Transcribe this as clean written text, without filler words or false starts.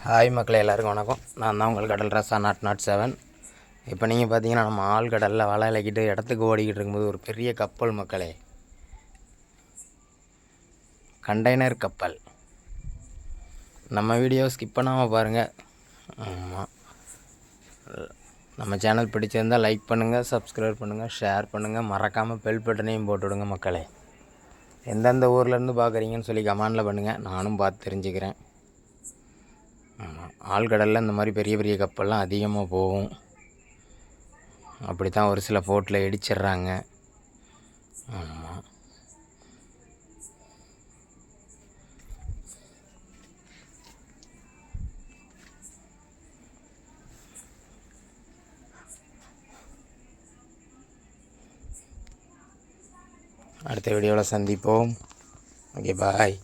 Hi மக்களே, எல்லாருக்கும் வணக்கம். நான் தான் உங்கள் கடல் ராசா 007. இப்போ நீங்கள் பார்த்தீங்கன்னா நம்ம ஆழ்கடலில் வலை இலக்கிட்டு இடத்துக்கு ஓடிக்கிட்டு இருக்கும்போது ஒரு பெரிய கப்பல் மக்களே, கண்டெய்னர் கப்பல். நம்ம வீடியோ ஸ்கிப் பண்ணாமல் பாருங்கள். ஆமாம், நம்ம சேனல் பிடிச்சிருந்தால் லைக் பண்ணுங்கள், சப்ஸ்கிரைப் பண்ணுங்கள், ஷேர் பண்ணுங்கள், மறக்காமல் பெல் பட்டனையும் போட்டு விடுங்க மக்களே. எந்தெந்த ஊர்லேருந்து பார்க்குறீங்கன்னு சொல்லி கமெண்டில் பண்ணுங்கள், நானும் பார்த்து தெரிஞ்சுக்கிறேன். ஆமாம், ஆழ்கடலில் இந்த மாதிரி பெரிய பெரிய கப்பல்லாம் அதிகமாக போகும். அப்படி தான் ஒரு சில போட்டில் இடிச்சிட்றாங்க. ஆமாம், அடுத்த வீடியோவில் சந்திப்போம். ஓகே, பாய்.